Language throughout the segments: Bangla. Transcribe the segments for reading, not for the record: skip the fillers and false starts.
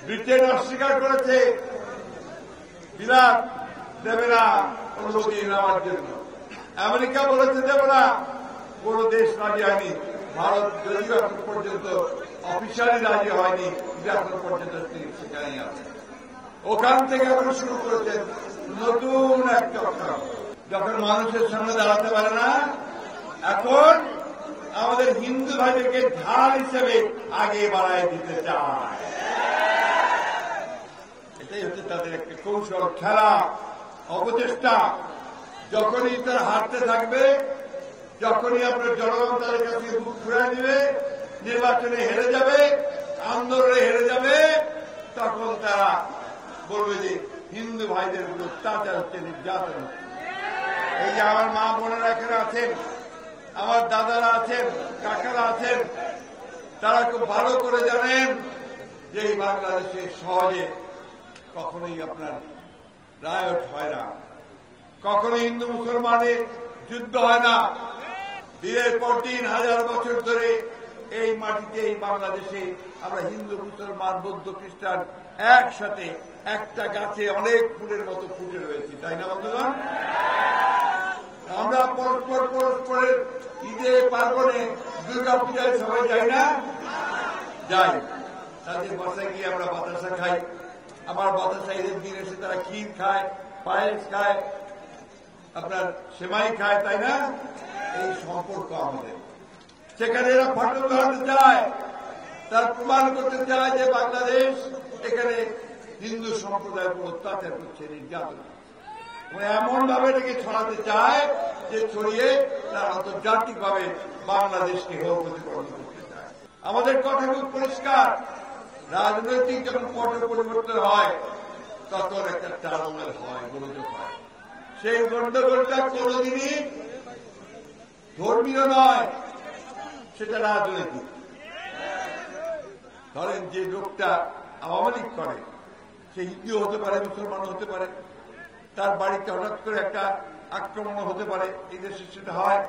ব্রিটেন অস্বীকার করেছে বিলাত দেবে না অনুমতি নেওয়ার জন্য। আমেরিকা বলেছে দেবে না, কোন দেশ রাজি হয়নি। ভারত যদিও এখন পর্যন্ত অফিসিয়ালি রাজি হয়নি, এখন পর্যন্ত সেখানেই আছে। ওখান থেকে এখন শুরু করেছেন নতুন এক চক্র। যখন মানুষের সামনে দাঁড়াতে পারে না, এখন আমাদের হিন্দু ভাইদেরকে ঢাল হিসেবে আগে বাড়ায় দিতে চায়। এটাই হচ্ছে তাদের একটা কৌশল, খেলা, অপচেষ্টা। যখনই তারা হারতে থাকবে, যখনই আপনার জনগণ তাদের কাছে মুখ ঘুরে দিবে, নির্বাচনে হেরে যাবে, আন্দোলনে হেরে যাবে, তখন তারা বলবে যে হিন্দু ভাইদের উপর অত্যাচার হচ্ছে, নির্যাতন হচ্ছে। এই যে আমার মা বোনেরা এখানে আছেন, আমার দাদারা আছেন, কাকারা আছেন, তারা খুব ভালো করে জানেন যে এই বাংলাদেশে সহজে কখনোই আপনার রায়ট হয় না, কখনো হিন্দু মুসলমানের যুদ্ধ হয় না। দিনের পর দিন, হাজার বছর ধরে এই মাটিতে, এই বাংলাদেশে আমরা হিন্দু মুসলমান বৌদ্ধ খ্রিস্টান একসাথে একটা গাছে অনেক ফুলের মতো ফুটে রয়েছি, তাই না বন্ধুগণ? আমরা পরস্পরের ঈদে, পার্বণে, দুর্গা পূজায় সবাই যাই না? যাই। তাদের বাসায় গিয়ে আমরা বাতাসা খাই। আমার বাতাসা ঈদের দিন এসে তারা ক্ষীর খায়, পায়েস খায়, আপনার সেমাই খায়, তাই না? এই সম্পর্ক আমাদের। সেখানে এরা ফটো ধরাতে চায়, তার প্রমাণ করতে চায় যে বাংলাদেশ এখানে হিন্দু সম্প্রদায়ের উপর অত্যাচার করছে, নির্যাতন। এমন ভাবে এটাকে ছড়াতে চায় যে ছড়িয়ে তারা আন্তর্জাতিকভাবে বাংলাদেশকে প্রতিপন্ন করতে চায়। আমাদের কথা খুব পরিষ্কার, রাজনৈতিক যখন পট পরিবর্তন হয় তখন একটা টালমেল হয়, গোলযোগ হয়। সেই গন্ডগোলটা কোনদিনই ধর্মীয় নয়, সেটা রাজনৈতিক। ধরেন যে লোকটা আওয়ামী লীগ করে, সে হিন্দু হতে পারে, মুসলমান হতে পারে, তার বাড়িতে হঠাৎ করে একটা আক্রমণ হতে পারে, এই দেশে সেটা হয়।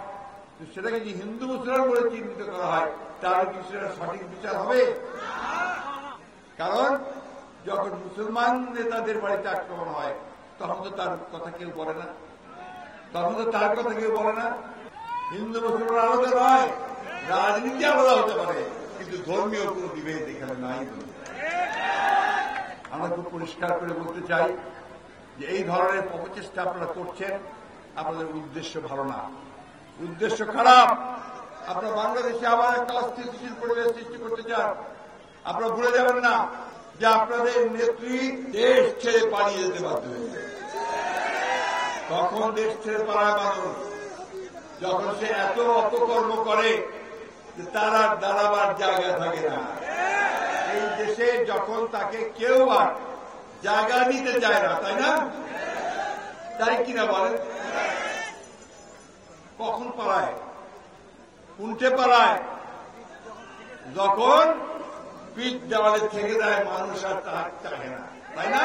সেটাকে যে হিন্দু মুসলমান বলে চিহ্নিত করা হয়, তার কি সেটা সঠিক বিচার হবে? কারণ যখন মুসলমান নেতাদের বাড়িতে আক্রমণ হয় তখন তো তার কথা কেউ বলে না, তখন তো তার কথা কেউ বলে না। হিন্দু মুসলমান আলাদা নয়, রাজনীতি আলাদা হতে পারে, কিন্তু ধর্মীয় কোন বিভেদ এখানে নাই। আমরা খুব পরিষ্কার করে বলতে চাই যে এই ধরনের অপচেষ্টা আপনারা করছেন, আপনাদের উদ্দেশ্য ভালো না, উদ্দেশ্য খারাপ। আপনারা বাংলাদেশে আবার একটা অস্থিতিশীল পরিবেশ সৃষ্টি করতে চান। আপনারা ভুলে যাবেন না যে আপনাদের নেত্রী দেশ ছেড়ে পালিয়ে যেতে বাধ্য হয়েছে। তখন দেশ ছেড়ে পালায় মানুষ, যখন সে এত অপকর্ম করে যে তার আর দাঁড়াবার জায়গা থাকে না। এই দেশে যখন তাকে কেউ আর জায়গা নিতে চায় না, তাই না? তাই কিনা বলেন? কখন পালায়, উল্টে পালায়, যখন পিঠ দেওয়ালে থেকে দেয়, মানুষ আর তার চায় না, তাই না?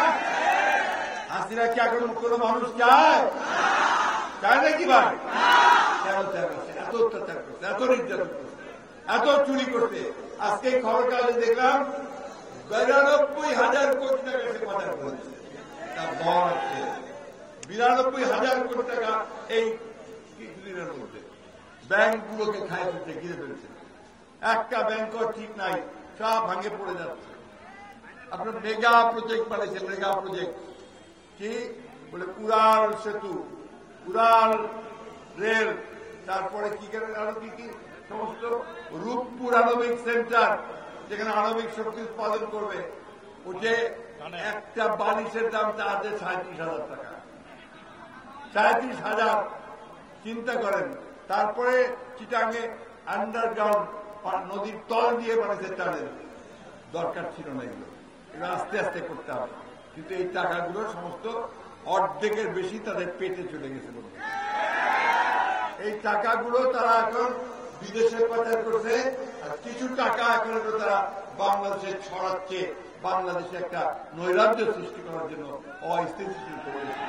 হাসিনা কি এখন কোন মানুষ চায়? চায় নাকি ভাই? কেন চায় না? এত অত্যাচার করতে, এত নির্যাতন করতে, এত চুরি করতে। আজকে খবর কাগজে দেখলাম 92,000 কোটি টাকা সে পাচার করেছে। তার বর আছে 92,000 কোটি টাকা এই কিছুদিনের মধ্যে ব্যাংকগুলোকে খায় ফেলতে, ঘিরে ফেলছে। একটা ব্যাংকও ঠিক নাই, সব ভাঙে পড়ে যাচ্ছে। আপনার মেগা প্রজেক্ট বানিয়েছে, মেগা প্রজেক্ট কি বলে, উড়াল সেতু, উড়াল রেল, তারপরে কি করে আরো কি কি সমস্ত, রূপপুর আণবিক সেন্টার যেখানে আণবিক শক্তি উৎপাদন করবে, ওতে একটা বালিশের দাম আছে 37,000 টাকা। 37,000, চিন্তা করেন। তারপরে চিটাঙ্গে আন্ডারগ্রাউন্ড নদীর তল দিয়ে বানিয়েছে টানেল, দরকার ছিল না এগুলো, এগুলো আস্তে আস্তে করতে হবে। কিন্তু এই টাকাগুলো সমস্ত অর্ধেকের বেশি তাদের পেটে চলে গেছে। এই টাকাগুলো তারা এখন বিদেশে পাচার করছে, আর কিছু টাকা এখন তারা বাংলাদেশে ছড়াচ্ছে, বাংলাদেশে একটা নৈরাজ্য সৃষ্টি করার জন্য অস্থিতিশীল করেছে।